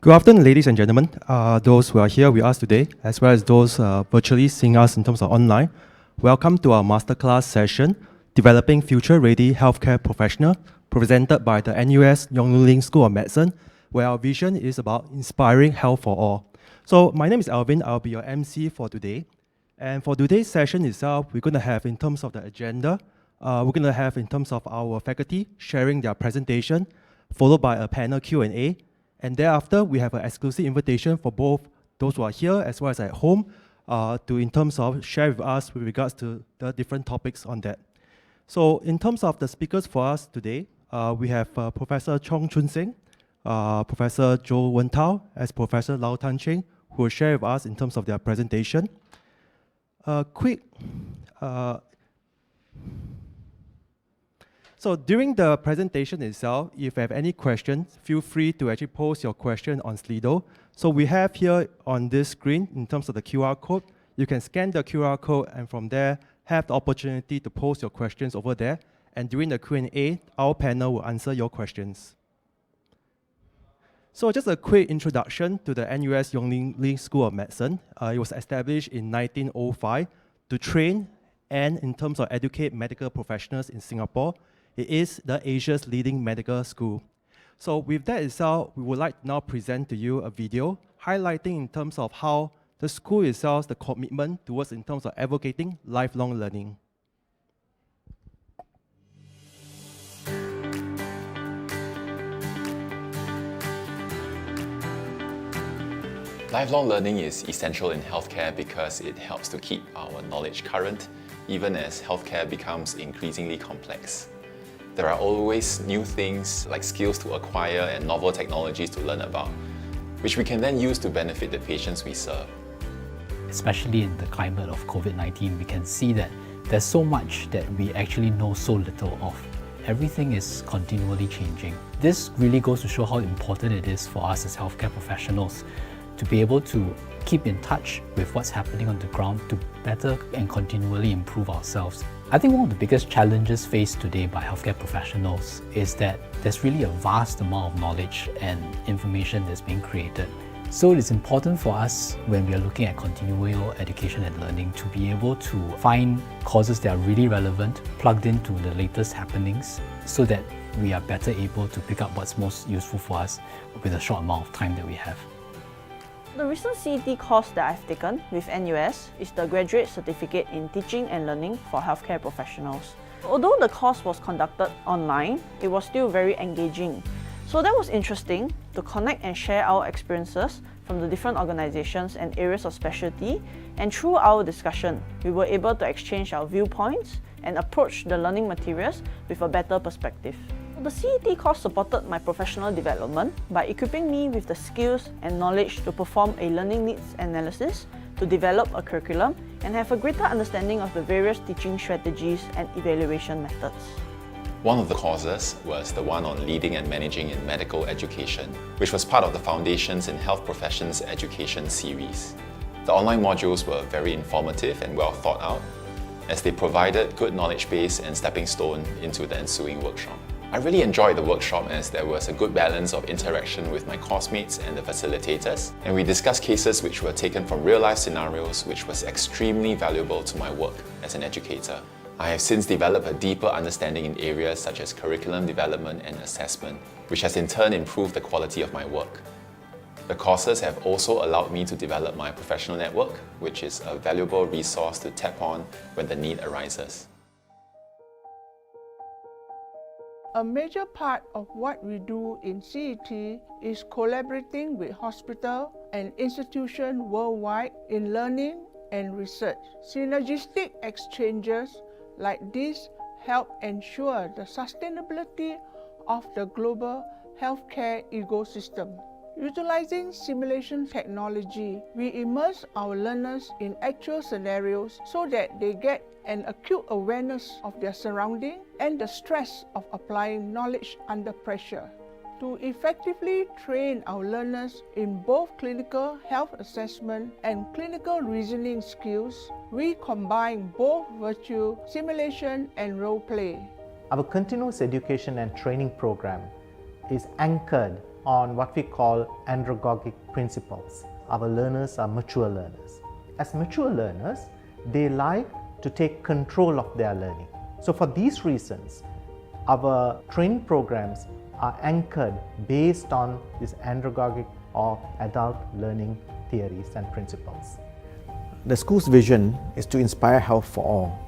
Good afternoon, ladies and gentlemen, those who are here with us today, as well as those virtually seeing us in terms of online. Welcome to our masterclass session, Developing Future-Ready Healthcare Professional, presented by the NUS Yong School of Medicine, where our vision is about inspiring health for all. So my name is Alvin, I'll be your MC for today. And for today's session itself, we're going to have in terms of the agenda, we're going to have in terms of our faculty sharing their presentation, followed by a panel Q&A. And thereafter, we have an exclusive invitation for both those who are here as well as at home to in terms of share with us with regards to the different topics on that. So in terms of the speakers for us today, we have Professor Chong Seng, Professor Zhou Wentao, as Professor Ching, who will share with us in terms of their presentation. So during the presentation itself, if you have any questions, feel free to actually post your question on Slido. So we have here on this screen, in terms of the QR code, you can scan the QR code and from there, have the opportunity to post your questions over there. And during the Q&A, our panel will answer your questions. So just a quick introduction to the NUS Yong School of Medicine. It was established in 1905 to train and in terms of educate medical professionals in Singapore. It is the Asia's leading medical school. So with that itself, we would like to now present to you a video highlighting in terms of how the school itself, the commitment towards in terms of advocating lifelong learning. Lifelong learning is essential in healthcare because it helps to keep our knowledge current, even as healthcare becomes increasingly complex. There are always new things like skills to acquire and novel technologies to learn about, which we can then use to benefit the patients we serve. Especially in the climate of COVID-19, we can see that there's so much that we actually know so little of. Everything is continually changing. This really goes to show how important it is for us as healthcare professionals to be able to keep in touch with what's happening on the ground to better and continually improve ourselves. I think one of the biggest challenges faced today by healthcare professionals is that there's really a vast amount of knowledge and information that's being created. So it is important for us when we are looking at continual education and learning to be able to find courses that are really relevant, plugged into the latest happenings, so that we are better able to pick up what's most useful for us with a short amount of time that we have. The recent CET course that I've taken with NUS is the Graduate Certificate in Teaching and Learning for Healthcare Professionals. Although the course was conducted online, it was still very engaging. So that was interesting to connect and share our experiences from the different organizations and areas of specialty, and through our discussion, we were able to exchange our viewpoints and approach the learning materials with a better perspective. The CET course supported my professional development by equipping me with the skills and knowledge to perform a learning needs analysis, to develop a curriculum, and have a greater understanding of the various teaching strategies and evaluation methods. One of the courses was the one on leading and managing in medical education, which was part of the Foundations in Health Professions Education series. The online modules were very informative and well thought out, as they provided good knowledge base and stepping stone into the ensuing workshop. I really enjoyed the workshop as there was a good balance of interaction with my course mates and the facilitators, and we discussed cases which were taken from real-life scenarios, which was extremely valuable to my work as an educator. I have since developed a deeper understanding in areas such as curriculum development and assessment, which has in turn improved the quality of my work. The courses have also allowed me to develop my professional network, which is a valuable resource to tap on when the need arises. A major part of what we do in CET is collaborating with hospitals and institutions worldwide in learning and research. Synergistic exchanges like this help ensure the sustainability of the global healthcare ecosystem. Utilizing simulation technology, we immerse our learners in actual scenarios so that they get an acute awareness of their surroundings and the stress of applying knowledge under pressure. To effectively train our learners in both clinical health assessment and clinical reasoning skills, we combine both virtual simulation and role play. Our continuous education and training program is anchored on what we call andragogic principles. Our learners are mature learners. As mature learners, they like to take control of their learning. So for these reasons, our training programs are anchored based on this andragogic or adult learning theories and principles. The school's vision is to inspire health for all.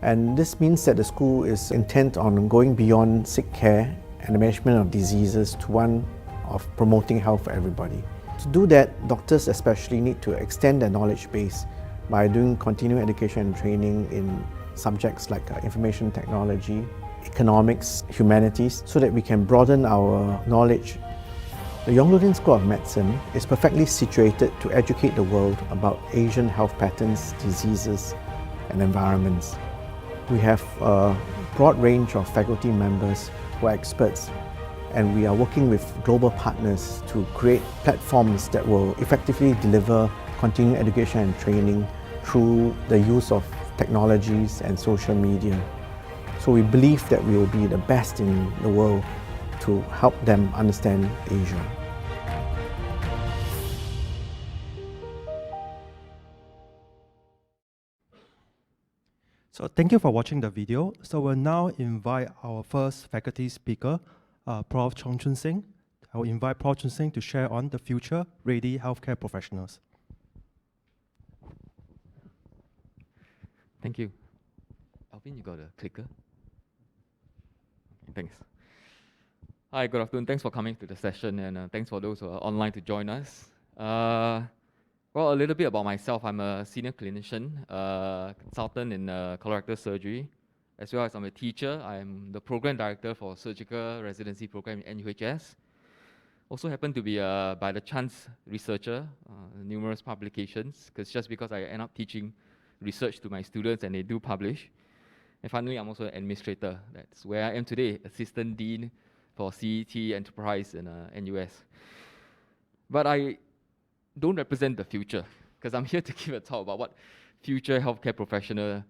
And this means that the school is intent on going beyond sick care and the management of diseases to one of promoting health for everybody. To do that, doctors especially need to extend their knowledge base by doing continuing education and training in subjects like information technology, economics, humanities, so that we can broaden our knowledge. The Yong School of Medicine is perfectly situated to educate the world about Asian health patterns, diseases, and environments. We have a broad range of faculty members who are experts, and we are working with global partners to create platforms that will effectively deliver continuing education and training through the use of technologies and social media. So we believe that we will be the best in the world to help them understand Asia. So thank you for watching the video. So we'll now invite our first faculty speaker, Prof. Choon Seng. I will invite Prof. Choon Seng to share on the future-ready healthcare professionals. Thank you. Alvin, you got a clicker? Okay, thanks. Hi, good afternoon. Thanks for coming to the session, and thanks for those who are online to join us. Well, a little bit about myself. I'm a senior clinician, consultant in colorectal surgery, as well as I'm a teacher. I'm the program director for surgical residency program in NUHS. Also happen to be by the chance researcher, numerous publications, just because I end up teaching research to my students and they do publish. And finally, I'm also an administrator. That's where I am today, assistant dean for CET Enterprise in NUS. But I don't represent the future, because I'm here to give a talk about what future healthcare professional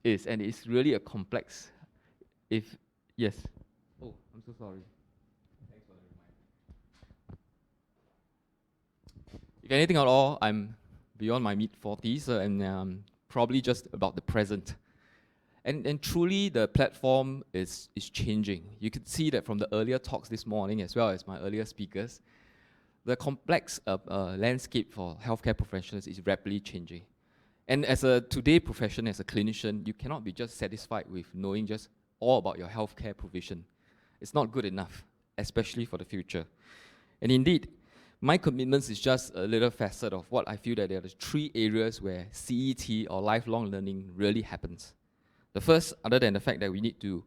is, and it's really a complex. Yes. Oh, I'm so sorry. Thanks for the reminder. If anything at all, I'm beyond my mid-40s, and probably just about the present. And truly, the platform is changing. You could see that from the earlier talks this morning, as well as my earlier speakers. The complex landscape for healthcare professionals is rapidly changing. And as a today profession, as a clinician, you cannot be just satisfied with knowing just all about your healthcare provision. It's not good enough, especially for the future. And indeed, my commitments is just a little facet of what I feel that there are 3 areas where CET or lifelong learning really happens. The first, other than the fact that we need to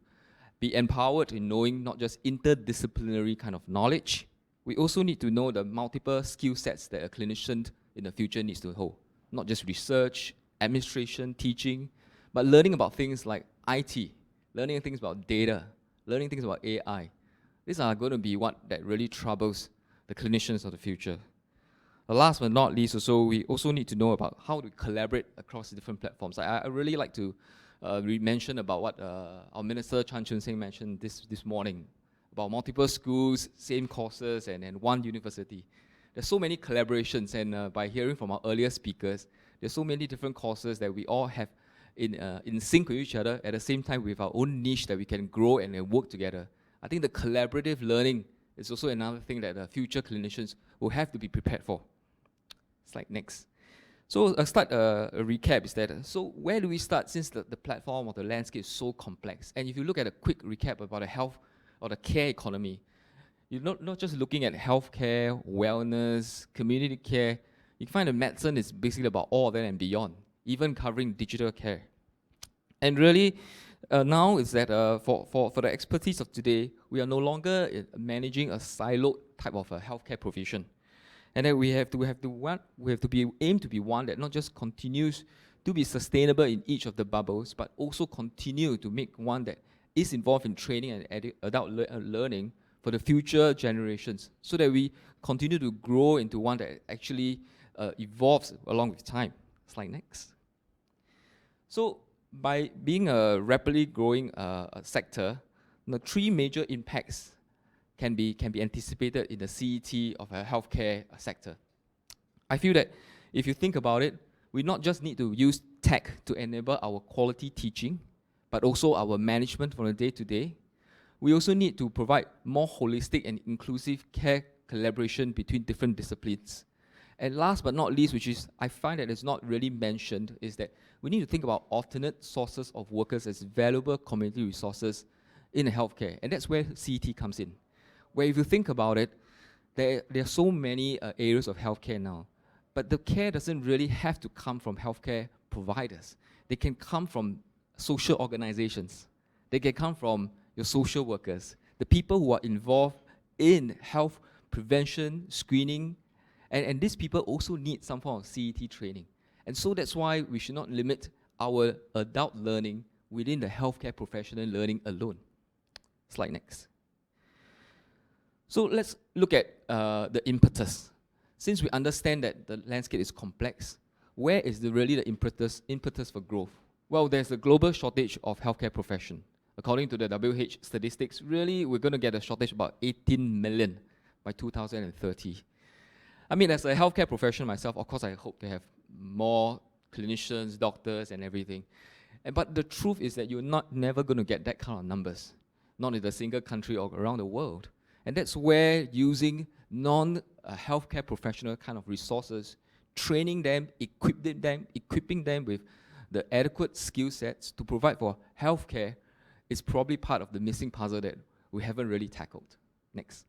be empowered in knowing not just interdisciplinary kind of knowledge, we also need to know the multiple skill sets that a clinician in the future needs to hold. Not just research, administration, teaching, but learning about things like IT, learning things about data, learning things about AI. These are going to be what that really troubles the clinicians of the future. Last but not least, we also need to know about how to collaborate across different platforms. I really like to mention about what our Minister Choon Seng mentioned this morning, about multiple schools, same courses, and one university. There's so many collaborations, and by hearing from our earlier speakers, there's so many different courses that we all have in sync with each other, at the same time with our own niche that we can grow and work together. I think the collaborative learning is also another thing that future clinicians will have to be prepared for. Slide next. So I'll start a recap is that, so where do we start since the platform or the landscape is so complex? And if you look at a quick recap about the health or the care economy, you're not just looking at healthcare, wellness, community care. You can find that medicine is basically about all of that and beyond, even covering digital care. And really, now is that for the expertise of today, we are no longer managing a siloed type of a healthcare provision, and that we have to aim to be one that not just continues to be sustainable in each of the bubbles, but also continue to make one that is involved in training and adult learning for the future generations, so that we continue to grow into one that actually evolves along with time. Slide next. So by being a rapidly growing sector, the 3 major impacts can be anticipated in the CET of a healthcare sector. I feel that if you think about it, we not just need to use tech to enable our quality teaching, but also our management from the day-to-day. We also need to provide more holistic and inclusive care collaboration between different disciplines. And last but not least, which is I find that is not really mentioned, is that we need to think about alternate sources of workers as valuable community resources in healthcare. And that's where CET comes in. Where if you think about it, there are so many areas of healthcare now. But the care doesn't really have to come from healthcare providers. They can come from social organizations. They can come from your social workers, the people who are involved in health prevention, screening, and these people also need some form of CET training. And so that's why we should not limit our adult learning within the healthcare professional learning alone. Slide next. So let's look at the impetus. Since we understand that the landscape is complex, where is really the impetus for growth? Well, there's a global shortage of healthcare profession. According to the WHO statistics, really we're going to get a shortage of about 18 million by 2030. I mean, as a healthcare professional myself, of course I hope to have more clinicians, doctors and everything. But the truth is that you're never going to get that kind of numbers, not in a single country or around the world. And that's where using non-healthcare professional kind of resources, training them, equipping them with the adequate skill sets to provide for healthcare is probably part of the missing puzzle that we haven't really tackled. Next.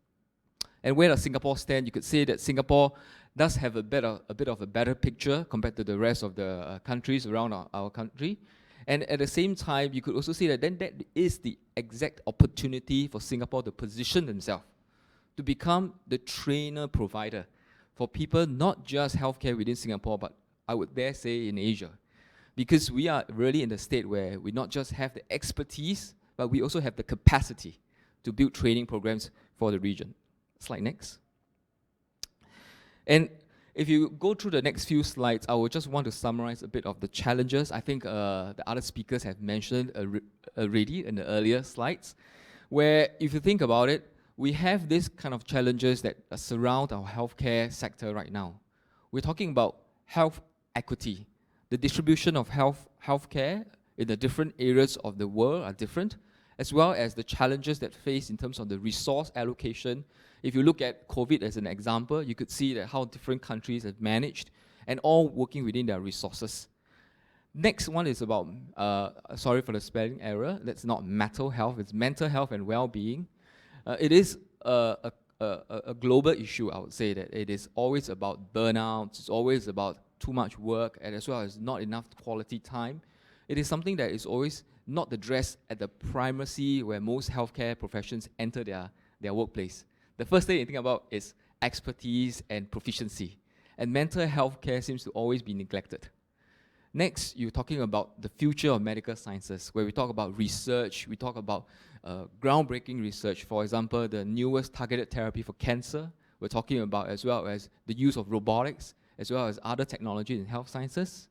And where does Singapore stand? You could say that Singapore does have a bit of a better picture compared to the rest of the countries around our country. And at the same time, you could also see that then that is the exact opportunity for Singapore to position themselves, to become the trainer provider for people, not just healthcare within Singapore, but I would dare say in Asia. Because we are really in the state where we not just have the expertise, but we also have the capacity to build training programs for the region. Slide next. And if you go through the next few slides, I would just want to summarize a bit of the challenges. I think the other speakers have mentioned already in the earlier slides, where if you think about it, we have this kind of challenges that surround our healthcare sector right now. We're talking about health equity. The distribution of healthcare in the different areas of the world are different, as well as the challenges that face in terms of the resource allocation. If you look at COVID as an example, you could see that how different countries have managed and all working within their resources. Next one is about, sorry for the spelling error, that's not mental health, it's mental health and well-being. It is a global issue, I would say, that it is always about burnout, it's always about too much work, and as well as not enough quality time. It is something that is always not addressed at the primacy where most healthcare professions enter their workplace. The first thing you think about is expertise and proficiency. And mental health care seems to always be neglected. Next, you're talking about the future of medical sciences, where we talk about research, we talk about groundbreaking research. For example, the newest targeted therapy for cancer. We're talking about as well as the use of robotics, as well as other technologies in health sciences.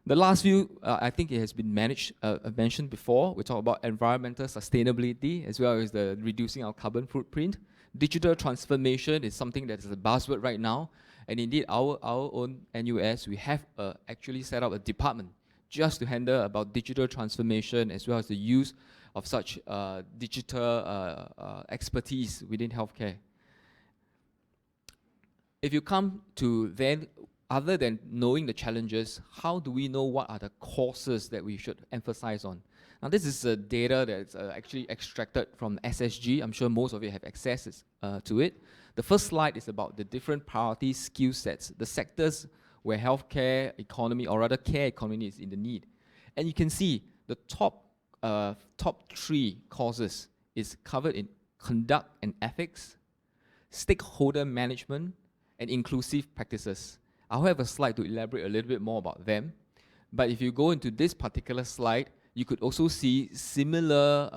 The last few, I think it has been mentioned before. We talk about environmental sustainability, as well as the reducing our carbon footprint. Digital transformation is something that is a buzzword right now. And indeed, our own NUS, we have actually set up a department just to handle about digital transformation, as well as the use of such digital expertise within healthcare. If you come to then, other than knowing the challenges, how do we know what are the courses that we should emphasize on? Now, this is data that's actually extracted from SSG. I'm sure most of you have access to it. The first slide is about the different priority skill sets, the sectors where healthcare economy, or rather care economy, is in the need. And you can see the top 3 courses is covered in conduct and ethics, stakeholder management, and inclusive practices. I'll have a slide to elaborate a little bit more about them. But if you go into this particular slide, you could also see similar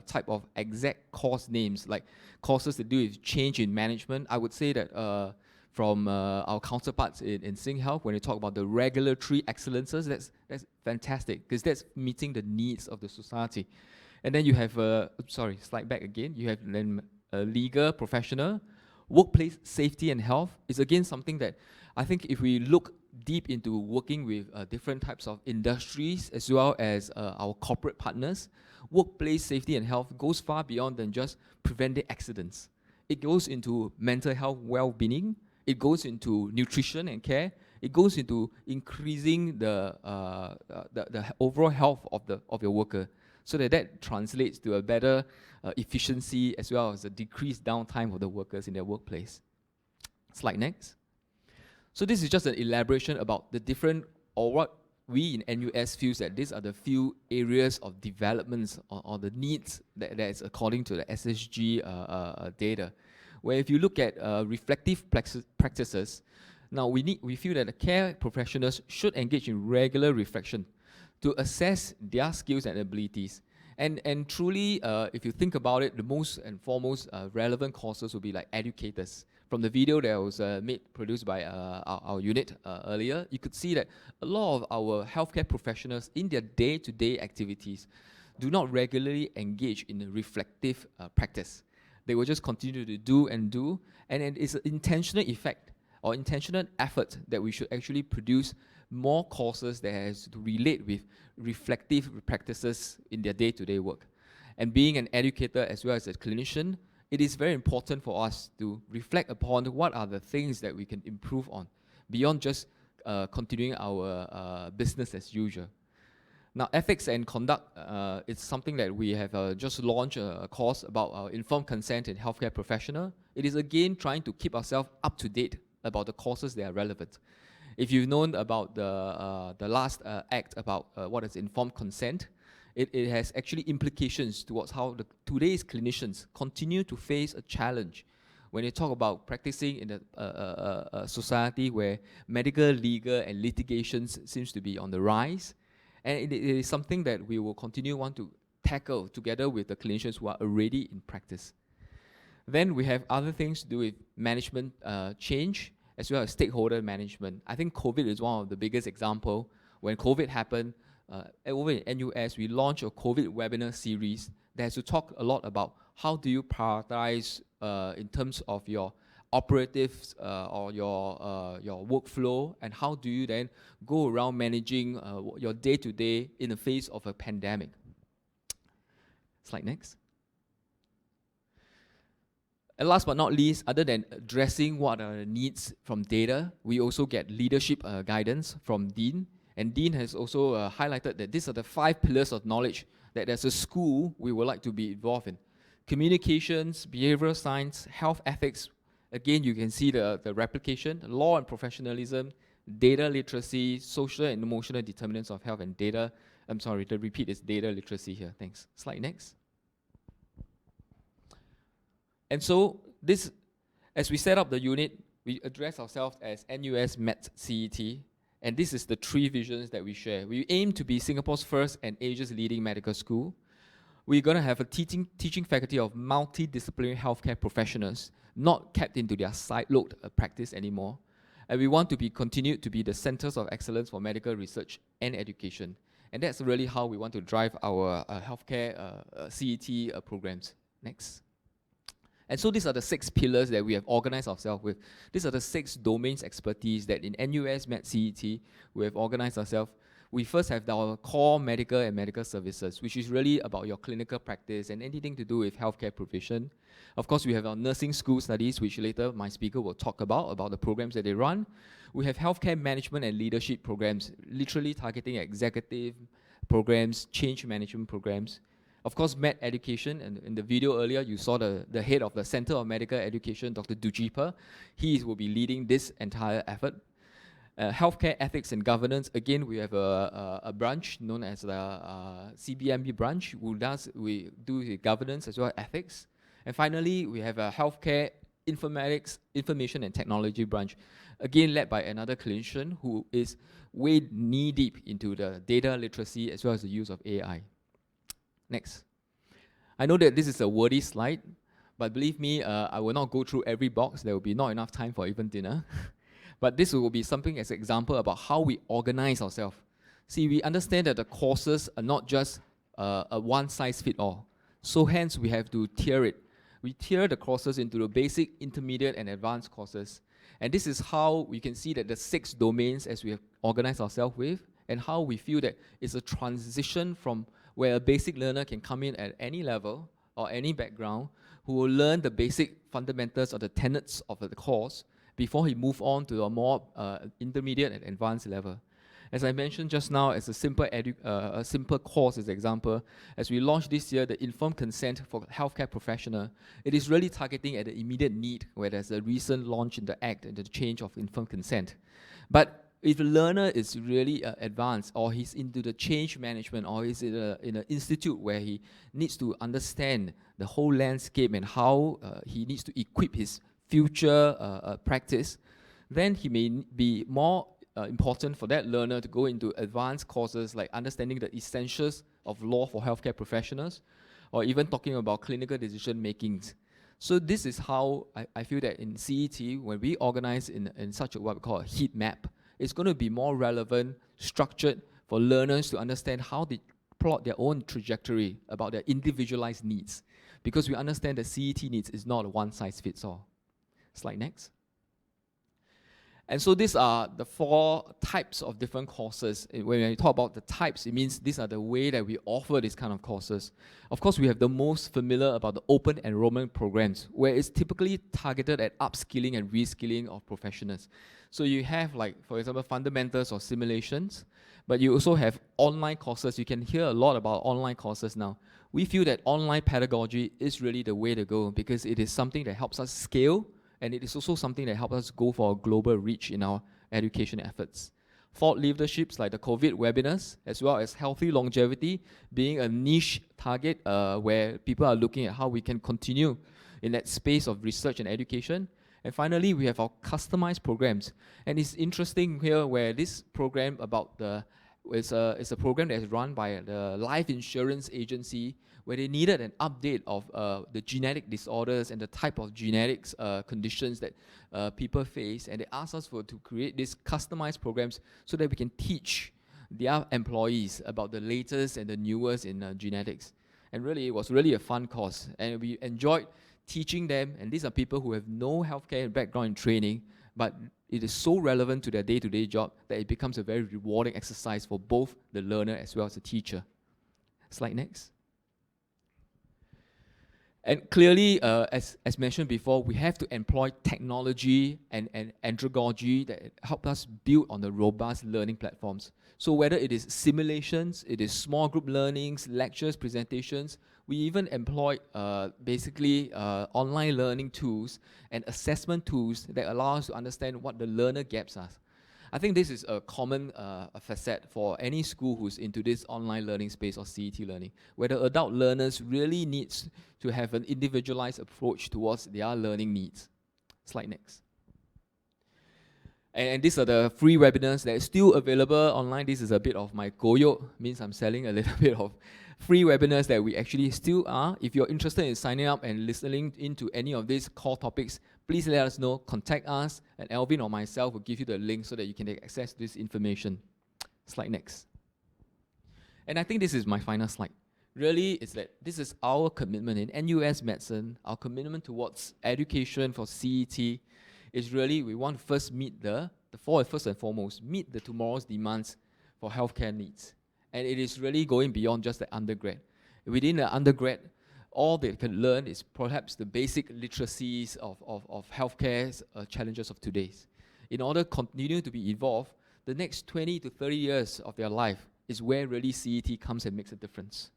type of exact course names, like courses to do with change in management. I would say that from our counterparts in Seng Health, when they talk about the regulatory excellences, that's fantastic, because that's meeting the needs of the society. And then you have, sorry, slide back again, you have then a legal professional, workplace safety and health is again something that I think if we look deep into working with different types of industries as well as our corporate partners, workplace safety and health goes far beyond than just preventing accidents. It goes into mental health well-being, it goes into nutrition and care, it goes into increasing the overall health of your worker, so that translates to a better efficiency as well as a decreased downtime of the workers in their workplace. Slide next. So this is just an elaboration about the different, or what we in NUS feels that these are the few areas of developments or the needs that is according to the SSG data. Where if you look at reflective practices, now we feel that the care professionals should engage in regular reflection to assess their skills and abilities. And truly, if you think about it, the most and foremost relevant courses will be like educators. From the video that was produced by our unit earlier, you could see that a lot of our healthcare professionals in their day-to-day activities do not regularly engage in a reflective practice. They will just continue to do, and it's an intentional effect or intentional effort that we should actually produce more courses that has to relate with reflective practices in their day-to-day work. And being an educator as well as a clinician, it is very important for us to reflect upon what are the things that we can improve on beyond just continuing our business as usual. Now, ethics and conduct, it's something that we have just launched a course about informed consent in healthcare professional. It is again trying to keep ourselves up to date about the courses that are relevant. If you've known about the last act about what is informed consent, it has actually implications towards how today's clinicians continue to face a challenge when you talk about practicing in a society where medical, legal, and litigations seems to be on the rise. And it is something that we will continue want to tackle together with the clinicians who are already in practice. Then we have other things to do with management change, as well as stakeholder management. I think COVID is one of the biggest example. When COVID happened, over in NUS, we launched a COVID webinar series that has to talk a lot about how do you prioritize in terms of your operatives or your workflow, and how do you then go around managing your day-to-day in the face of a pandemic. Slide next. And last but not least, other than addressing what are the needs from data, we also get leadership guidance from Dean. And Dean has also highlighted that these are the 5 pillars of knowledge that as a school we would like to be involved in. Communications, behavioral science, health ethics. Again, you can see the replication, law and professionalism, data literacy, social and emotional determinants of health and data. I'm sorry, the repeat is data literacy here. Thanks. Slide next. And so this, as we set up the unit, we address ourselves as NUS Met CET, and this is the 3 visions that we share. We aim to be Singapore's first and Asia's leading medical school. We're going to have a teaching faculty of multidisciplinary healthcare professionals, not kept into their sideload practice anymore. And we want to be continued to be the centers of excellence for medical research and education. And that's really how we want to drive our healthcare CET programs. Next. And so these are the 6 pillars that we have organized ourselves with. These are the 6 domains expertise that in NUS Med CET we have organized ourselves. We first have our core medical and medical services, which is really about your clinical practice and anything to do with healthcare provision. Of course, we have our nursing school studies, which later my speaker will talk about the programs that they run. We have healthcare management and leadership programs, literally targeting executive programs, change management programs. Of course, med education, and in the video earlier, you saw the head of the Center of Medical Education, Dr. Dujipa. He will be leading this entire effort. Healthcare ethics and governance, again, we have a branch known as the CBMB branch, we do the governance as well as ethics. And finally, we have a healthcare informatics, information and technology branch, again led by another clinician who is way knee-deep into the data literacy as well as the use of AI. Next. I know that this is a wordy slide, but believe me, I will not go through every box. There will be not enough time for even dinner. But this will be something as an example about how we organize ourselves. See, we understand that the courses are not just a one-size-fits-all. So hence, we have to tier it. we tier the courses into the basic, intermediate, and advanced courses. And this is how we can see that the 6 domains as we have organized ourselves with, and how we feel that it's a transition from where a basic learner can come in at any level or any background, who will learn the basic fundamentals or the tenets of the course before he move on to a more intermediate and advanced level. As I mentioned just now, as a simple course as an example, as we launched this year, the informed consent for healthcare professional, it is really targeting at the immediate need, where there's a recent launch in the Act and the change of informed consent. But if the learner is really advanced, or he's into the change management, or is in an institute where he needs to understand the whole landscape and how he needs to equip his future practice, then he may be more important for that learner to go into advanced courses like understanding the essentials of law for healthcare professionals, or even talking about clinical decision makings. So this is how I feel that in CET, when we organize in such a what we call a heat map, it's going to be more relevant, structured for learners to understand how they plot their own trajectory about their individualized needs. Because we understand that CET needs is not a one-size-fits-all. Slide next. And so these are the 4 types of different courses. When we talk about the types, it means these are the way that we offer these kind of courses. Of course, we have the most familiar about the open enrollment programs, where it's typically targeted at upskilling and reskilling of professionals. So you have, like, for example, fundamentals or simulations, but you also have online courses. You can hear a lot about online courses now. We feel that online pedagogy is really the way to go, because it is something that helps us scale, and it is also something that helps us go for a global reach in our education efforts. Thought leaderships like the COVID webinars, as well as healthy longevity, being a niche target where people are looking at how we can continue in that space of research and education. And finally, we have our customized programs. And it's interesting here where this program about it's a program that is run by the life insurance agency, where they needed an update of the genetic disorders and the type of genetics conditions that people face. And they asked us to create these customized programs so that we can teach their employees about the latest and the newest in genetics. And really, it was really a fun course. And we enjoyed teaching them. And these are people who have no healthcare background and training, but it is so relevant to their day-to-day job that it becomes a very rewarding exercise for both the learner as well as the teacher. Slide next. And clearly, as mentioned before, we have to employ technology and andragogy that help us build on the robust learning platforms. So whether it is simulations, it is small group learnings, lectures, presentations, we even employ basically online learning tools and assessment tools that allow us to understand what the learner gaps are. I think this is a common facet for any school who's into this online learning space or CET learning, where the adult learners really needs to have an individualized approach towards their learning needs. Slide next. And these are the free webinars that are still available online. This is a bit of my goyo, means I'm selling a little bit of free webinars that we actually still are. If you're interested in signing up and listening into any of these core topics, please let us know, contact us, and Alvin or myself will give you the link so that you can access this information. Slide next. And I think this is my final slide. Really, it's that this is our commitment in NUS Medicine, our commitment towards education for CET is really we want to first meet first and foremost, meet the tomorrow's demands for healthcare needs. And it is really going beyond just the undergrad. Within the undergrad, all they can learn is perhaps the basic literacies of healthcare challenges of today's. In order to continue to be evolved, the next 20 to 30 years of their life is where really CET comes and makes a difference.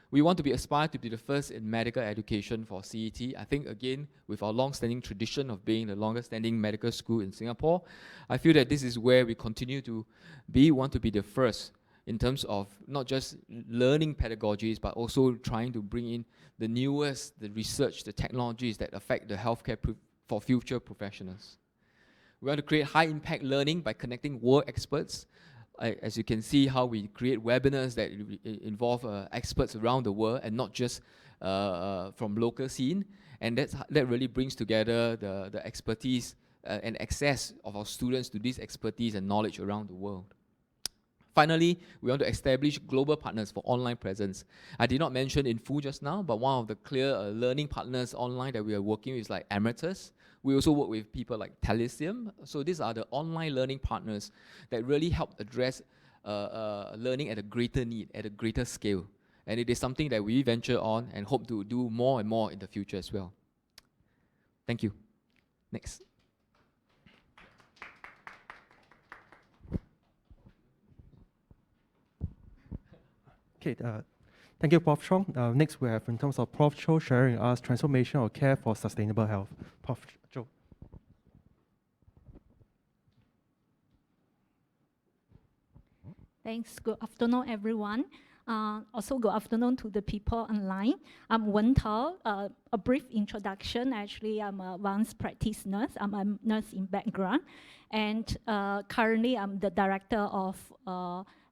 We want to be aspired to be the first in medical education for CET. I think, again, with our long-standing tradition of being the longest-standing medical school in Singapore, I feel that this is where we continue to want to be the first in terms of not just learning pedagogies, but also trying to bring in the newest, the research, the technologies that affect the healthcare for future professionals. We want to create high-impact learning by connecting world experts. As you can see how we create webinars that involve experts around the world and not just from local scene. And that really brings together the expertise and access of our students to this expertise and knowledge around the world. Finally, we want to establish global partners for online presence. I did not mention in full just now, but one of the clear learning partners online that we are working with is like Emeritus. We also work with people like Talisium. So these are the online learning partners that really help address learning at a greater need, at a greater scale. And it is something that we venture on and hope to do more and more in the future as well. Thank you. Next. Okay, thank you, Prof. Chong. Next, we have in terms of Prof. Zhou sharing us transformation of care for sustainable health. Prof. Zhou. Thanks. Good afternoon, everyone. Also, good afternoon to the people online. I'm Wentao. A brief introduction. Actually, I'm an advanced practice nurse. I'm a nurse in background. And currently, I'm the director of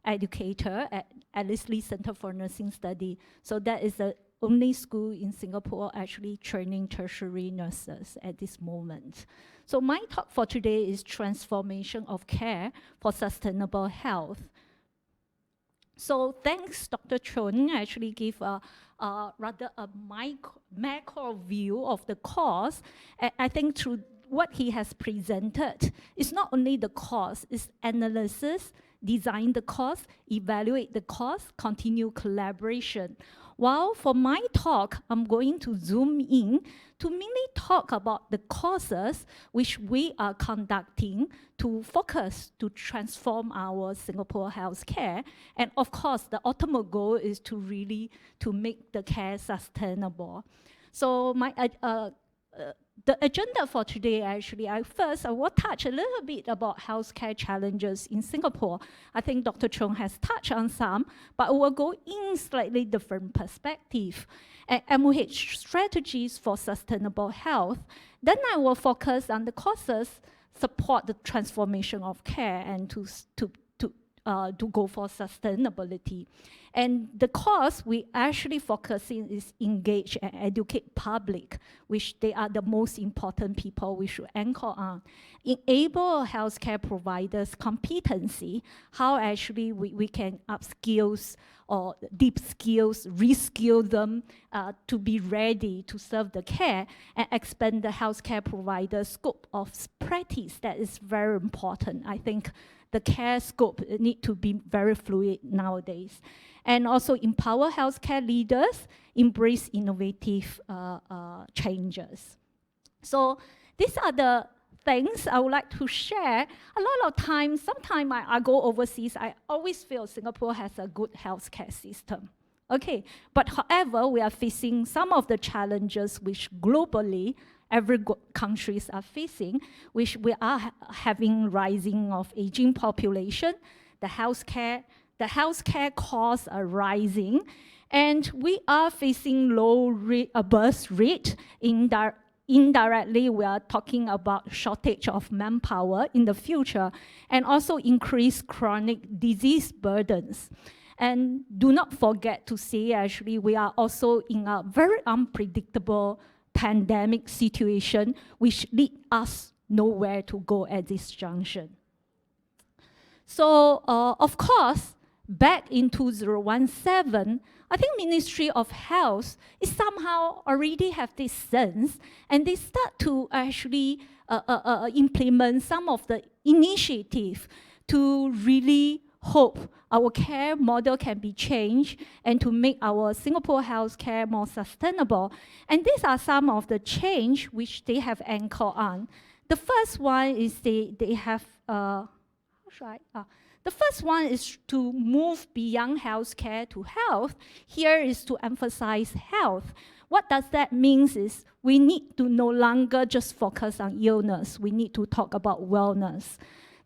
educator at Leslie Center for Nursing Study. So that is the only school in Singapore actually training tertiary nurses at this moment. So my talk for today is transformation of care for sustainable health. So thanks, Dr. Choon actually gave rather a macro view of the cause. I think through what he has presented, it's not only the cause, it's analysis, design the cause, evaluate the cause, continue collaboration. While for my talk, I'm going to zoom in to mainly talk about the causes which we are conducting to focus to transform our Singapore healthcare. And of course, the ultimate goal is to really to make the care sustainable. So my the agenda for today, actually, I will touch a little bit about healthcare challenges in Singapore. I think Dr. Chong has touched on some, but we'll go in slightly different perspective. MOH strategies for sustainable health. Then I will focus on the causes, support the transformation of care, and to go for sustainability. And the cause we actually focusing is engage and educate public, which they are the most important people we should anchor on. Enable healthcare providers competency, how actually we can upskills or deep skills, reskill them to be ready to serve the care and expand the healthcare provider scope of practice. That is very important. I think the care scope need to be very fluid nowadays. And also empower healthcare leaders, embrace innovative changes. So these are the things I would like to share. A lot of times, sometimes I go overseas, I always feel Singapore has a good healthcare system. Okay, but however, we are facing some of the challenges which globally every countries are facing, which we are having rising of aging population, the healthcare costs are rising, and we are facing low birth rate. Indirectly, we are talking about shortage of manpower in the future, and also increased chronic disease burdens. And do not forget to say, actually, we are also in a very unpredictable pandemic situation, which lead us nowhere to go at this junction. So, of course, back in 2017, I think Ministry of Health is somehow already have this sense, and they start to actually implement some of the initiative to really hope our care model can be changed and to make our Singapore healthcare more sustainable. And these are some of the change which they have anchored on. The first one is they have, the first one is to move beyond healthcare to health. Here is to emphasize health. What does that mean is we need to no longer just focus on illness. We need to talk about wellness.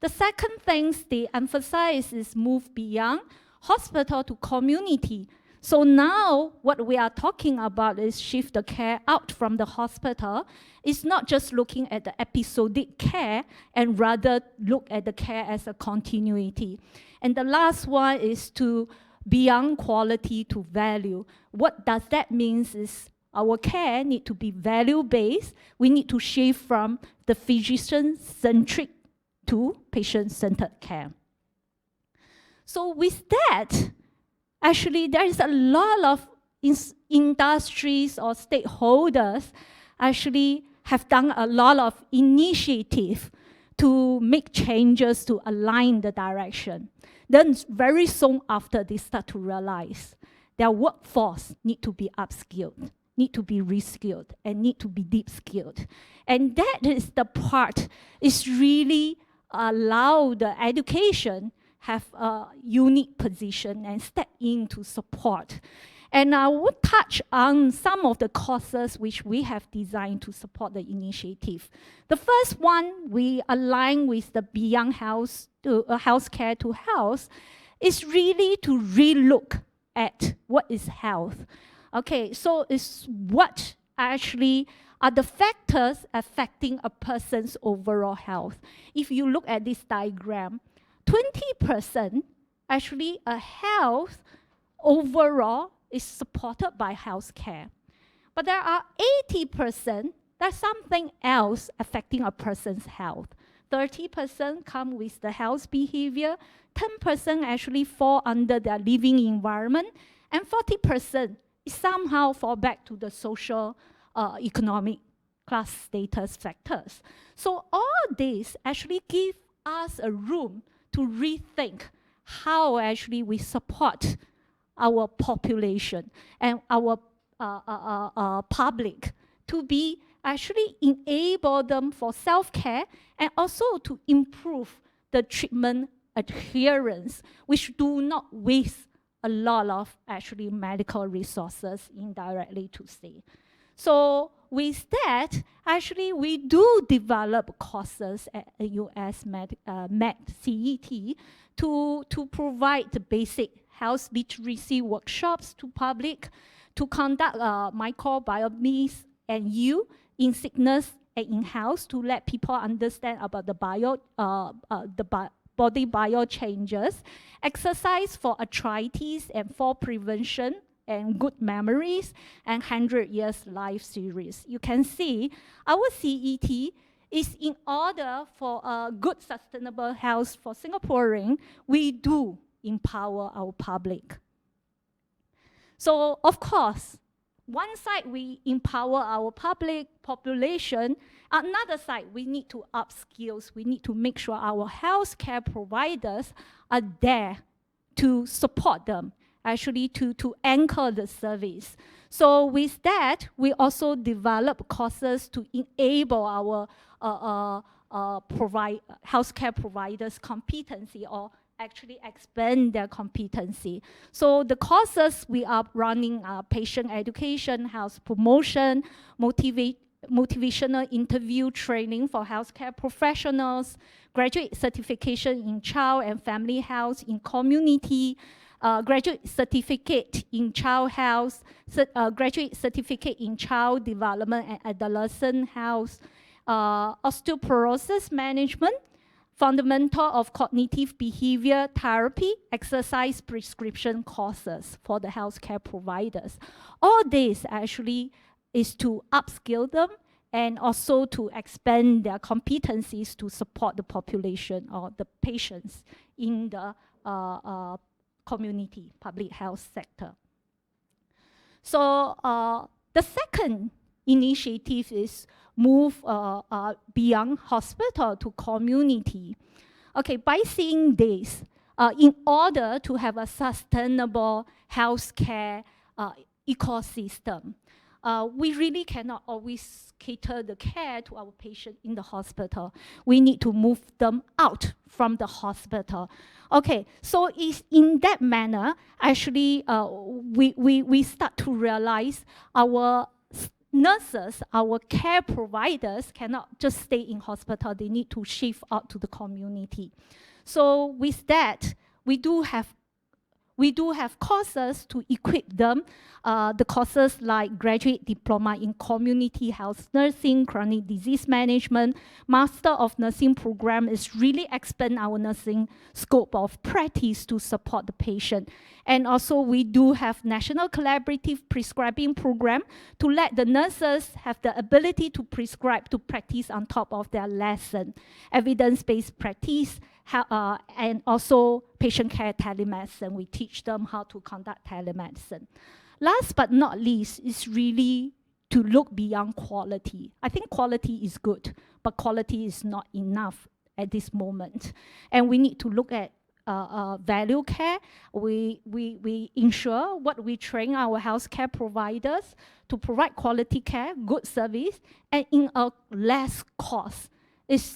The second thing they emphasize is move beyond hospital to community. So now what we are talking about is shift the care out from the hospital. It's not just looking at the episodic care and rather look at the care as a continuity. And the last one is to beyond quality to value. What does that mean is our care need to be value-based. We need to shift from the physician-centric to patient-centered care. So with that, actually there is a lot of industries or stakeholders actually have done a lot of initiative to make changes to align the direction. Then very soon after, they start to realize their workforce need to be upskilled, need to be reskilled, and need to be deep skilled. And that is the part is really allow the education have a unique position and step in to support. And I will touch on some of the courses which we have designed to support the initiative. The first one, we align with the Beyond Health to Healthcare to Health, is really to relook at what is health. Okay, so it's what actually are the factors affecting a person's overall health. If you look at this diagram, 20% actually a health overall is supported by healthcare. But there are 80% that's something else affecting a person's health. 30% come with the health behavior, 10% actually fall under their living environment, and 40% somehow fall back to the social, economic class status factors. So all this actually give us a room to rethink how actually we support our population and our public to be actually enable them for self-care and also to improve the treatment adherence, which do not waste a lot of actually medical resources indirectly to say. So with that, actually we do develop courses at NUS CET to provide the basic health literacy workshops to public, to conduct microbiomes and you in sickness and in health to let people understand about the body bio changes, exercise for arthritis and fall prevention and good memories, and 100 Years Life series. You can see our CET is in order for a good sustainable health for Singaporean. We do empower our public. So of course, one side we empower our public population, another side we need to upskill, we need to make sure our healthcare providers are there to support them, actually to anchor the service. So with that, we also develop courses to enable our healthcare providers' competency or actually expand their competency. So the courses we are running are patient education, health promotion, motivational interview training for healthcare professionals, graduate certification in child and family health in community, graduate certificate in child health, graduate certificate in child development and adolescent health, osteoporosis management, fundamental of cognitive behavior therapy, exercise prescription courses for the healthcare providers. All this actually is to upskill them and also to expand their competencies to support the population or the patients in the community public health sector. So the second initiative is move beyond hospital to community. Okay, by seeing this, in order to have a sustainable healthcare ecosystem, we really cannot always cater the care to our patient in the hospital. We need to move them out from the hospital. Okay, so it's in that manner, actually, we start to realize our nurses, our care providers cannot just stay in hospital. They need to shift out to the community. So with that, we do have courses to equip them. The courses like graduate diploma in community health nursing, chronic disease management, master of nursing program is really expand our nursing scope of practice to support the patient. And also we do have national collaborative prescribing program to let the nurses have the ability to prescribe to practice on top of their lesson. Evidence-based practice and also patient care telemedicine. We teach them how to conduct telemedicine. Last but not least is really to look beyond quality. I think quality is good, but quality is not enough at this moment. And we need to look at value care. We ensure what we train our healthcare providers to provide quality care, good service, and in a less cost.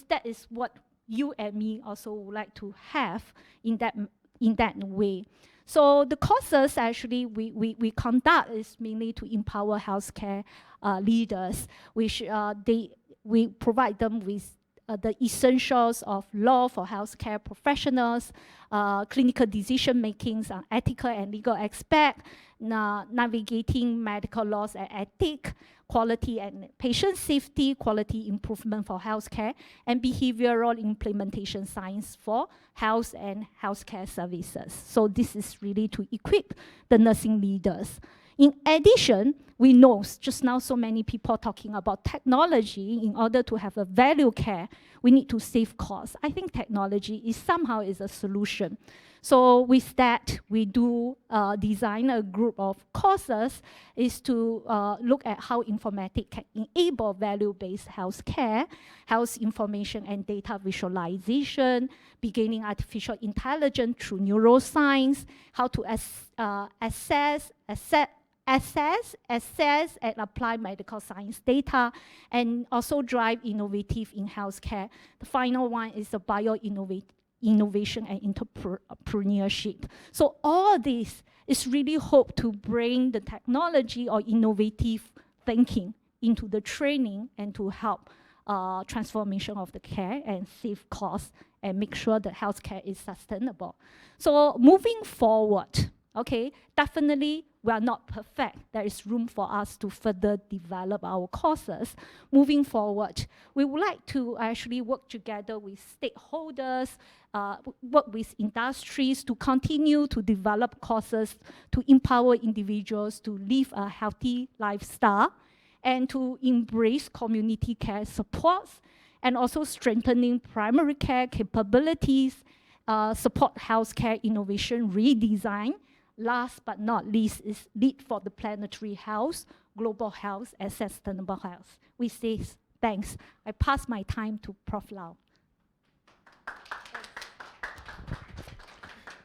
That is what you and me also would like to have in that way. So the courses actually we conduct is mainly to empower healthcare leaders, which we provide them with the essentials of law for healthcare professionals, clinical decision makings on ethical and legal aspect, navigating medical laws and ethics, quality and patient safety, quality improvement for healthcare, and behavioral implementation science for health and healthcare services. So this is really to equip the nursing leaders. In addition, we know just now so many people talking about technology. In order to have a value care, we need to save costs. I think technology is somehow a solution. So with that, we do design a group of courses is to look at how informatics can enable value-based healthcare, health information and data visualization, beginning artificial intelligence through neuroscience, how to assess, and apply medical science data, and also drive innovative in healthcare. The final one is the innovation and entrepreneurship. So all this is really hope to bring the technology or innovative thinking into the training and to help transformation of the care and save costs and make sure that healthcare is sustainable. So moving forward, okay, definitely we are not perfect. There is room for us to further develop our courses. Moving forward, we would like to actually work together with stakeholders, work with industries to continue to develop courses to empower individuals to live a healthy lifestyle and to embrace community care supports, and also strengthening primary care capabilities, support healthcare innovation redesign. Last but not least is lead for the planetary health, global health, and sustainable health. We say thanks. I pass my time to Prof. Lau.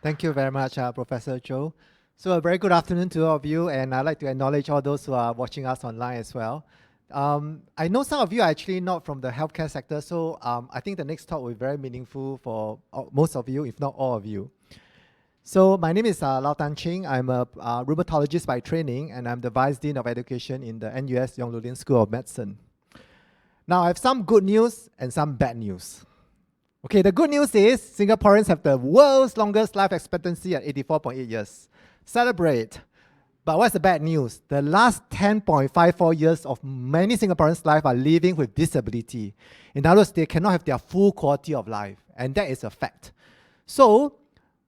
Thank you very much, Professor Zhou. So a very good afternoon to all of you, and I'd like to acknowledge all those who are watching us online as well. I know some of you are actually not from the healthcare sector, so I think the next talk will be very meaningful for most of you, if not all of you. So my name is Ching. I'm a rheumatologist by training, and I'm the Vice Dean of Education in the NUS Yong School of Medicine. Now I have some good news and some bad news. Okay, the good news is Singaporeans have the world's longest life expectancy at 84.8 years. Celebrate. But what's the bad news? The last 10.54 years of many Singaporeans' life are living with disability. In other words, they cannot have their full quality of life, and that is a fact. So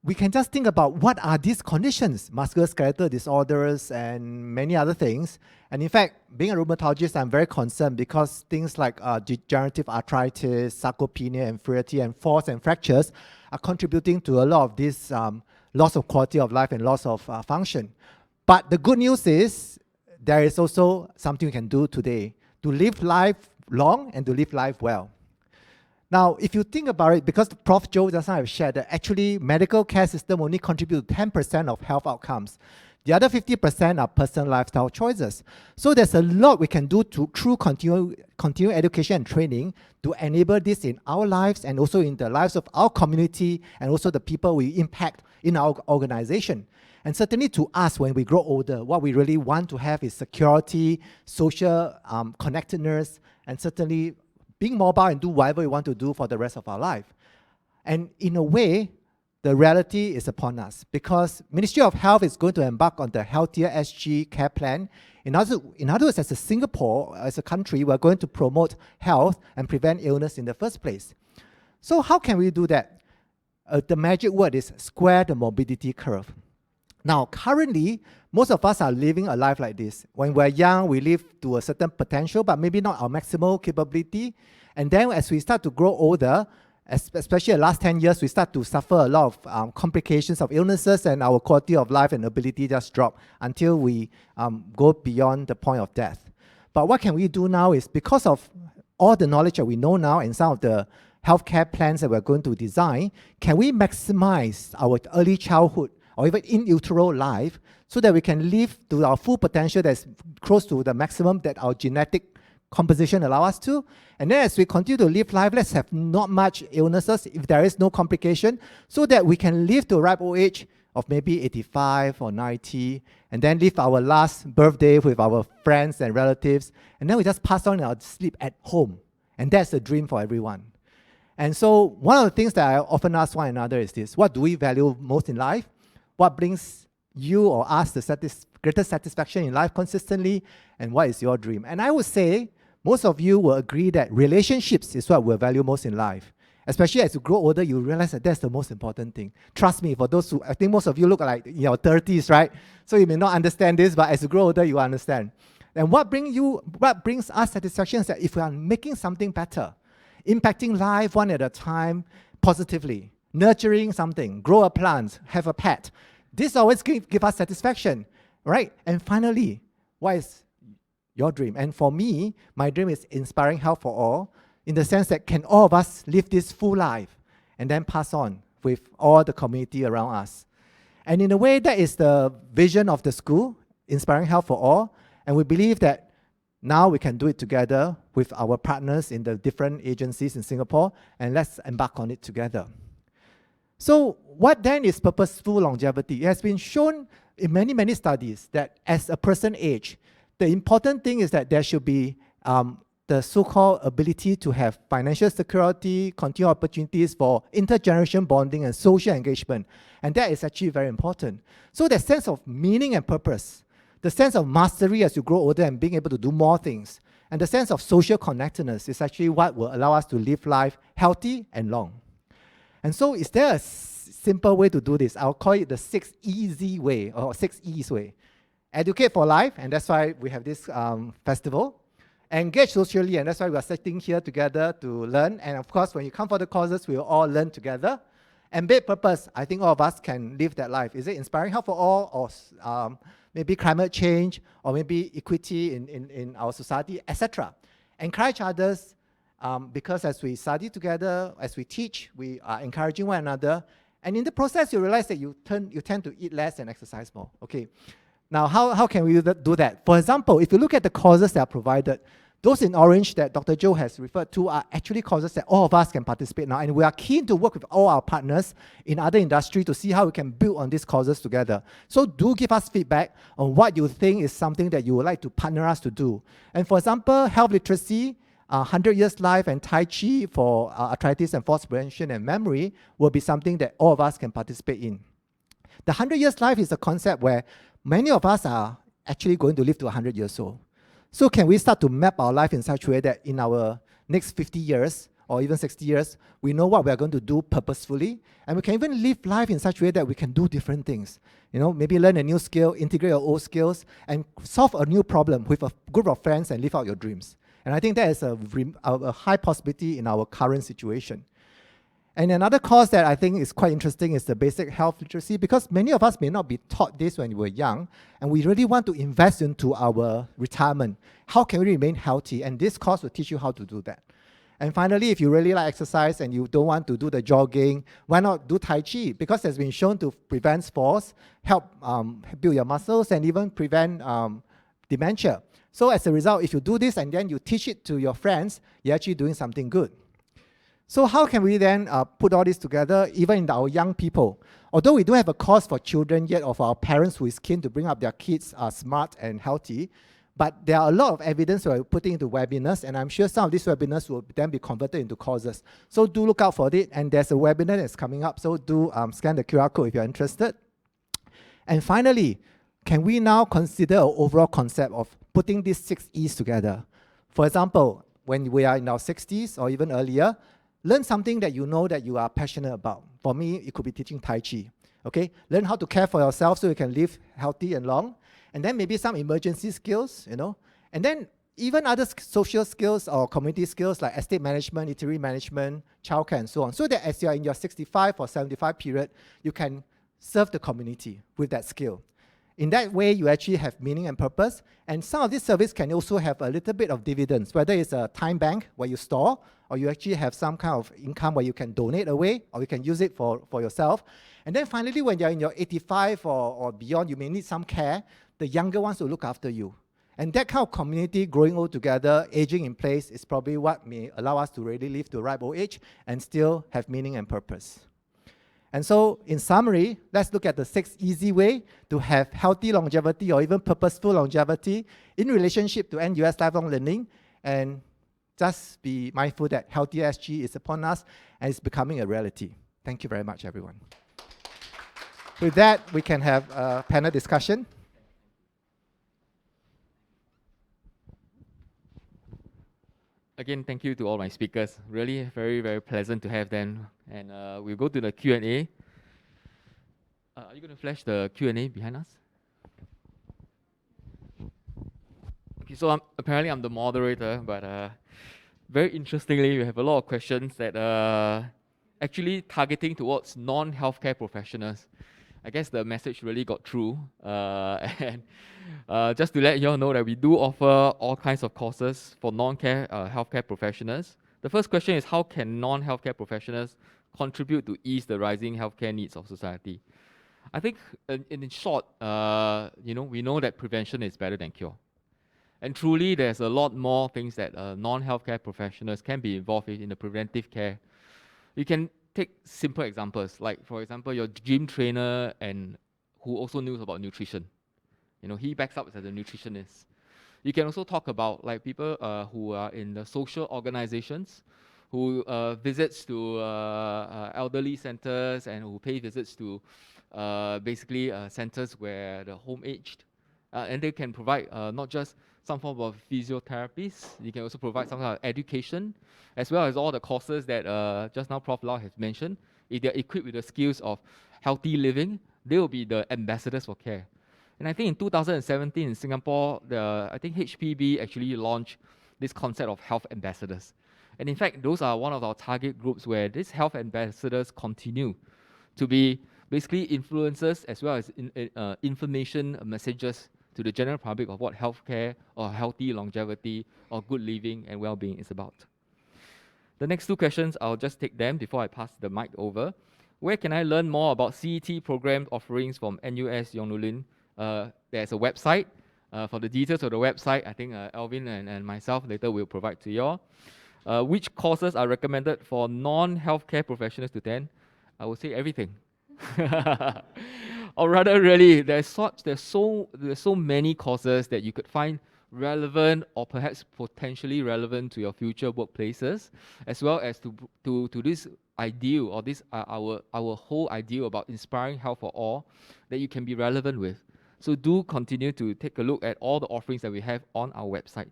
we can just think about what are these conditions, musculoskeletal disorders and many other things. And in fact, being a rheumatologist, I'm very concerned because things like degenerative arthritis, sarcopenia, infirmity, and falls and fractures are contributing to a lot of this loss of quality of life and loss of function. But the good news is there is also something we can do today to live life long and to live life well. Now, if you think about it, because Prof. Zhou just now have shared that actually medical care system only contribute to 10% of health outcomes. The other 50% are personal lifestyle choices. So there's a lot we can do through continuing education and training to enable this in our lives and also in the lives of our community and also the people we impact in our organization. And certainly to us, when we grow older, what we really want to have is security, social connectedness, and certainly being mobile and do whatever we want to do for the rest of our life. And in a way, the reality is upon us because Ministry of Health is going to embark on the Healthier SG care plan. In other words, as a Singapore, as a country, we're going to promote health and prevent illness in the first place. So how can we do that? The magic word is square the morbidity curve. Now, currently, most of us are living a life like this. When we're young, we live to a certain potential, but maybe not our maximal capability. And then as we start to grow older, especially the last 10 years, we start to suffer a lot of complications of illnesses, and our quality of life and ability just drop until we go beyond the point of death. But what can we do now is, because of all the knowledge that we know now and some of the healthcare plans that we're going to design, can we maximize our early childhood or even in utero life so that we can live to our full potential that's close to the maximum that our genetic composition allow us to? And then as we continue to live life, let's have not much illnesses if there is no complication, so that we can live to a ripe old age of maybe 85 or 90, and then live our last birthday with our friends and relatives, and then we just pass on our sleep at home. And that's the dream for everyone. And so one of the things that I often ask one another is this: what do we value most in life? What brings you or us the greatest satisfaction in life consistently? And what is your dream? And I would say most of you will agree that relationships is what we value most in life. Especially as you grow older, you realize that that's the most important thing. Trust me, for those who, I think most of you look like in your 30s, right? So you may not understand this, but as you grow older, you understand. And what brings us satisfaction is that if we are making something better, impacting life one at a time positively, nurturing something, grow a plant, have a pet, this always give us satisfaction, right? And finally, what is your dream? And for me, my dream is inspiring health for all, in the sense that can all of us live this full life and then pass on with all the community around us. And in a way, that is the vision of the school, inspiring health for all. And we believe that now we can do it together with our partners in the different agencies in Singapore, and let's embark on it together. So what then is purposeful longevity? It has been shown in many, many studies that as a person age, the important thing is that there should be the so-called ability to have financial security, continued opportunities for intergeneration bonding and social engagement. And that is actually very important. So the sense of meaning and purpose, the sense of mastery as you grow older and being able to do more things, and the sense of social connectedness is actually what will allow us to live life healthy and long. And so is there a simple way to do this? I'll call it the 6 easy way, or 6 E's way. Educate for life, and that's why we have this festival. Engage socially, and that's why we are sitting here together to learn. And of course, when you come for the courses, we will all learn together. Embed purpose, I think all of us can live that life. Is it inspiring health for all, or maybe climate change, or maybe equity in our society, etc. Encourage others, because as we study together, as we teach, we are encouraging one another. And in the process, you realize that you tend to eat less and exercise more. Okay. Now, how can we do that? For example, if you look at the courses that are provided, those in orange that Dr. Zhou has referred to are actually courses that all of us can participate now, and we are keen to work with all our partners in other industry to see how we can build on these courses together. So do give us feedback on what you think is something that you would like to partner us to do. And for example, health literacy, 100 years life and Tai Chi for arthritis and falls prevention and memory will be something that all of us can participate in. The 100 years life is a concept where many of us are actually going to live to 100 years old. So can we start to map our life in such a way that in our next 50 years or even 60 years, we know what we are going to do purposefully, and we can even live life in such a way that we can do different things. You know, maybe learn a new skill, integrate your old skills, and solve a new problem with a group of friends and live out your dreams. And I think that is a high possibility in our current situation. And another course that I think is quite interesting is the basic health literacy, because many of us may not be taught this when we were young, and we really want to invest into our retirement. How can we remain healthy? And this course will teach you how to do that. And finally, if you really like exercise and you don't want to do the jogging, why not do Tai Chi? Because it's been shown to prevent falls, help build your muscles, and even prevent dementia. So as a result, if you do this and then you teach it to your friends, you're actually doing something good. So how can we then put all this together, even in our young people? Although we don't have a course for children yet, or for our parents who is keen to bring up their kids smart and healthy, but there are a lot of evidence we're putting into webinars, and I'm sure some of these webinars will then be converted into courses. So do look out for it, and there's a webinar that's coming up, so do scan the QR code if you're interested. And finally, can we now consider an overall concept of putting these 6 E's together? For example, when we are in our 60s or even earlier, learn something that you know that you are passionate about. For me, it could be teaching Tai Chi. Okay? Learn how to care for yourself so you can live healthy and long. And then maybe some emergency skills, you know. And then even other social skills or community skills like estate management, eatery management, childcare, and so on, so that as you are in your 65 or 75 period, you can serve the community with that skill. In that way, you actually have meaning and purpose, and some of these services can also have a little bit of dividends, whether it's a time bank where you store, or you actually have some kind of income where you can donate away, or you can use it for yourself. And then finally, when you're in your 85 or beyond, you may need some care, the younger ones will look after you. And that kind of community growing all together, aging in place, is probably what may allow us to really live to a ripe old age and still have meaning and purpose. And so, in summary, let's look at the 6 easy ways to have healthy longevity or even purposeful longevity in relationship to NUS lifelong learning. And just be mindful that healthy SG is upon us and it's becoming a reality. Thank you very much, everyone. With that, we can have a panel discussion. Again, thank you to all my speakers. Really very, very pleasant to have them. And we'll go to the Q&A. Are you going to flash the Q&A behind us? Okay, so apparently I'm the moderator, but very interestingly, we have a lot of questions that are actually targeting towards non-healthcare professionals. I guess the message really got through. And just to let you all know that we do offer all kinds of courses for healthcare professionals. The first question is, how can non-healthcare professionals contribute to ease the rising healthcare needs of society? I think, in short, we know that prevention is better than cure. And truly, there's a lot more things that non-healthcare professionals can be involved in the preventive care. You can take simple examples, like, for example, your gym trainer and who also knows about nutrition. He backs up as a nutritionist. You can also talk about like people who are in the social organizations, who visits to elderly centers and who pay visits to basically centers where the home-aged. And they can provide not just some form of physiotherapies, you can also provide some kind of education, as well as all the courses that just now Prof. Lau has mentioned. If they're equipped with the skills of healthy living, they will be the ambassadors for care. And I think in 2017 in Singapore, I think HPB actually launched this concept of health ambassadors. And in fact, those are one of our target groups where these health ambassadors continue to be basically influencers as well as information messages to the general public of what healthcare or healthy longevity or good living and well-being is about. The next 2 questions, I'll just take them before I pass the mic over. Where can I learn more about CET program offerings from NUS Yong? There's a website. For the details of the website, I think Alvin and myself later will provide to you all. Which courses are recommended for non-healthcare professionals to attend? I would say everything. Or rather, really, there's so many courses that you could find relevant or perhaps potentially relevant to your future workplaces, as well as to this ideal or this our whole ideal about inspiring health for all that you can be relevant with. So do continue to take a look at all the offerings that we have on our website.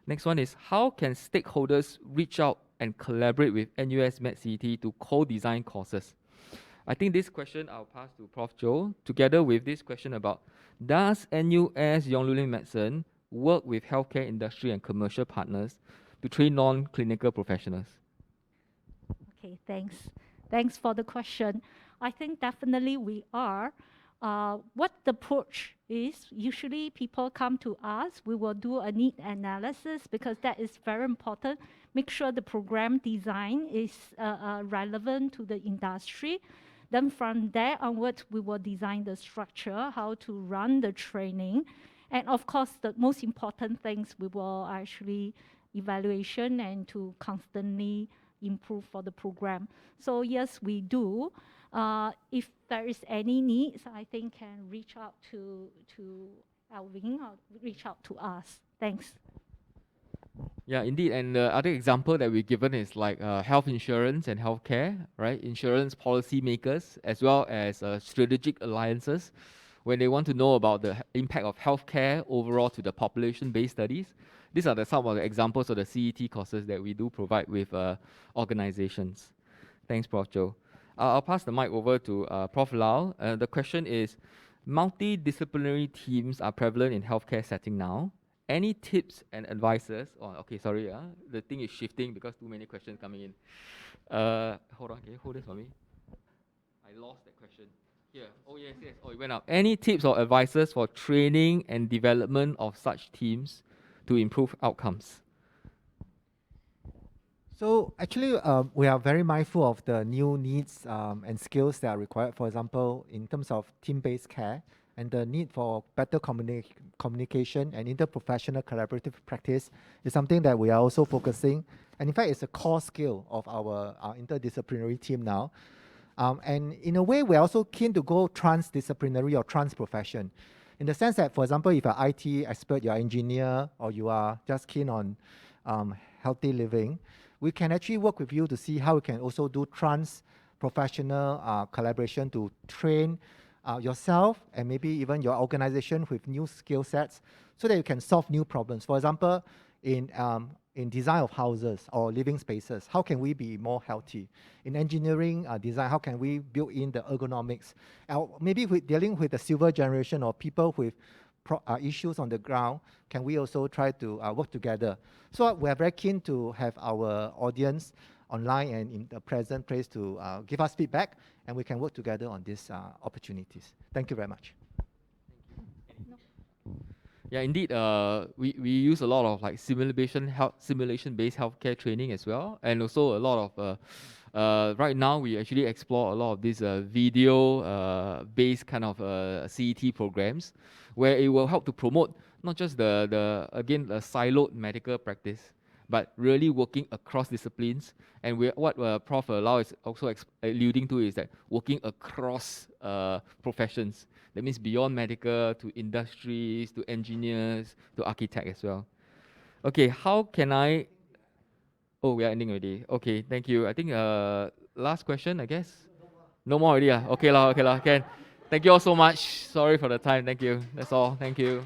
Next one is, how can stakeholders reach out and collaborate with NUS MedCET to co-design courses? I think this question I'll pass to Prof. Zhou, together with this question about, does NUS Yong Medicine work with healthcare industry and commercial partners to train non-clinical professionals? Okay, thanks. Thanks for the question. I think definitely we are. What the approach is, usually people come to us, we will do a need analysis because that is very important. Make sure the program design is relevant to the industry. Then from there onwards, we will design the structure, how to run the training. And of course, the most important things we will actually evaluation and to constantly improve for the program. So yes, we do. If there is any needs, I think can reach out to Alvin or reach out to us. Thanks. Yeah, indeed. And the other example that we've given is like health insurance and healthcare, right? Insurance policy makers, as well as strategic alliances, when they want to know about the impact of healthcare overall to the population-based studies. These are some of the examples of the CET courses that we do provide with organizations. Thanks, Prof. Zhou. I'll pass the mic over to Prof. Lau. The question is, multidisciplinary teams are prevalent in healthcare setting now, any tips and advices? Oh, okay, sorry, the thing is shifting because too many questions coming in. Hold on, can you hold this for me? I lost that question. Here, oh yes, oh it went up. Any tips or advices for training and development of such teams to improve outcomes? So actually, we are very mindful of the new needs and skills that are required. For example, in terms of team-based care and the need for better communication and interprofessional collaborative practice is something that we are also focusing. And in fact, it's a core skill of our interdisciplinary team now. And in a way, we're also keen to go transdisciplinary or trans-profession. In the sense that, for example, if you're an IT expert, you're an engineer, or you are just keen on healthy living, we can actually work with you to see how we can also do trans-professional collaboration to train yourself and maybe even your organization with new skill sets so that you can solve new problems. For example, in design of houses or living spaces, how can we be more healthy? In engineering design, how can we build in the ergonomics? Maybe with dealing with the silver generation or people with issues on the ground, can we also try to work together? So we're very keen to have our audience online and in the present place to give us feedback, and we can work together on these opportunities. Thank you very much. Yeah, indeed. We use a lot of like simulation-based healthcare training as well, and also a lot of right now we actually explore a lot of these video-based kind of CET programs, where it will help to promote not just the siloed medical practice, but really working across disciplines. And what Prof. Lau is also alluding to is that working across professions. That means beyond medical to industries, to engineers, to architects as well. Okay, how can I... Oh, we are ending already. Okay, thank you. I think last question, I guess. No more already. Okay, okay, can. Thank you all so much. Sorry for the time. Thank you. That's all. Thank you.